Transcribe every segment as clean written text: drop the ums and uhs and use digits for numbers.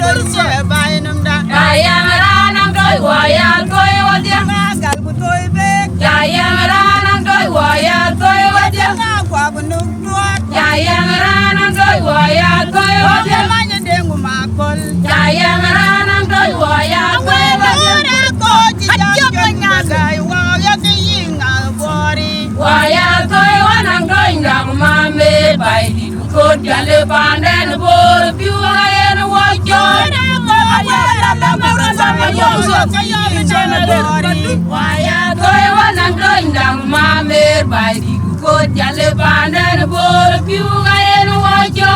kurso bainum da Kayangaranang toy wayal toy wadya gal bu toy bek Kayangaranang toy wayal toy wadya kwa bu nuk tuat Kayangaranang toy wayal toy wadya manya dengu makol Kayangaranang toy wayal toy wadya ko ji janya gai wa ya ke yinga bori Wayal toy wanang toy ndang mame bai di ko Jalle panden bor piu ayen wajo Wayal toy wanang toy ndang mame bai di ko Jalle panden bor piu ayen wajo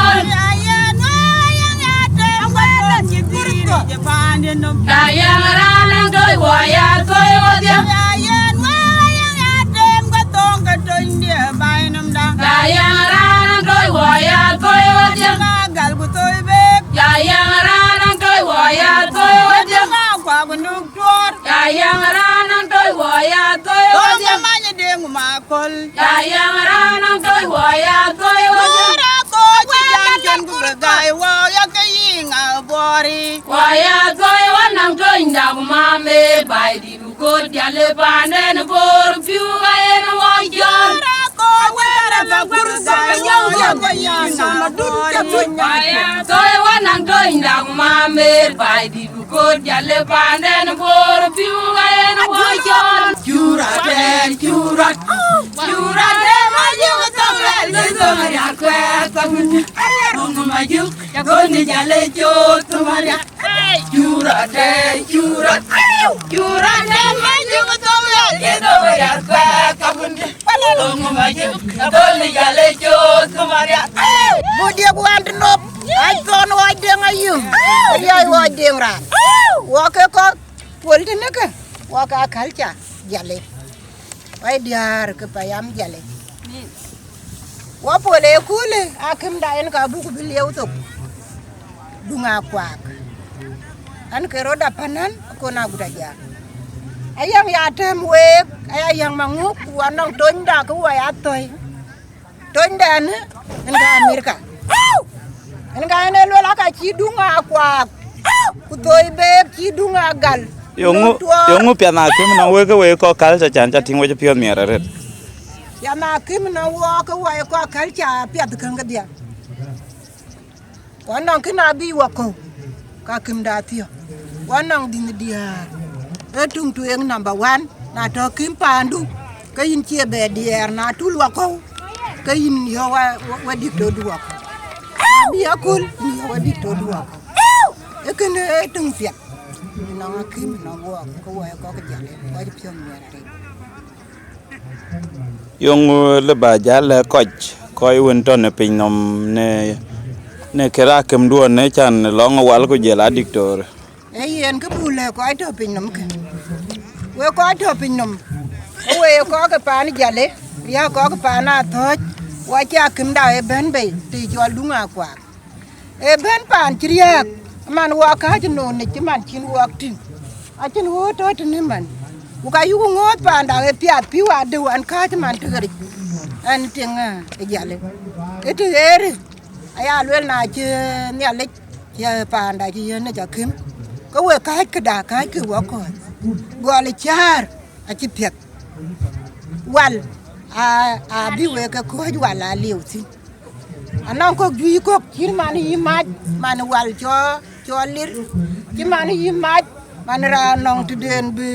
Kayangaranang toy wayal toy wadya Kayangaranang toy wayal toy wadya gal bu toy bek Kayangaranang toy wayal toy wadya kwa bu nuk tuat Kayangaranang toy wayal toy wadya manya dengu makol Kayangaranang toy wayal toy wadya ko ji janya gai wa ya ke yinga bori Wayal toy wanang toy ndang mame bai di ko Jalle panden bor piu ayen wajo Toy wanang toy ndang mame bai di ko Jalle panden bor piu ayen wajon Curate curate maju tongel tongel kwe tamun Nong maju ya koni Jalle chot tumaria Curate maju tongel tongel kwe tamun Nong maju ya koni Jalle chot tumaria Budia buan tenop, ai ton wai deng ayu, ai wai deng ran. Waka ko polite naka, waka kalcha Jalle. Wai diar ke payam Jalle. Wa pole kule akim daen ka buku beliau tok. Dunga kwak. An ke Rodah Panan ko na Agutajah. Ayang ya tem wek, ayang manguk wanang tonda ko wai atoy. Tonda ne nga Amerika. Nga ne lo la ka ci dunga kwa ku toy be ci dunga gal Yongu pia na kim na we ko kal cha chan cha ting we pia miera ret. ya na kim na wo ko wa ko kal cha pia de kan ga dia wanang kina bi wa ko ka kim da tio wanang ding dia etung tu yang number 1 na to kim pandu ka yin che be dia na tul wa ko ka yin yo wa dik to du wa ko bi akul ni wa dik to du wa ko e kene etung pia na kim na wo ko wa ko ka Jalle wa pia miera ret Yongu le ba Jalle koy won ton pin nom ne kera kem duon ne chan long wal ko jela diktor yen ke bule ko ai to pin nom ke we ko ai to pin nom we ko ke pan Jalle ya ko ke pan a thoj wa cha kim da e ben be ti jol dunga kwa e ben pan triak man wa ka jno ne ti man chin wa tin a chin wo to tin man u ka yu ngot pan da e piat pi wa de an ka man tigari an tinga e Jalle e ti ere aya lwel na che ne le che pan da ji ne ja kim ko we ka da ka ke wa ko go le char a chi pet wal a bi we ka ko wal a liu ti anan ko gi ko kir man yi man wal cho lir ki man yi man ra nong tu den bi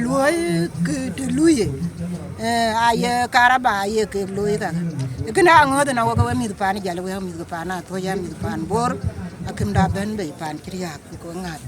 luy ke tu luye ay karaba ye ke luy ka kena ngot na wo ko mi pan Jalle we mi pan to ya mi pan bor akim da ben be pan kriya ko ngat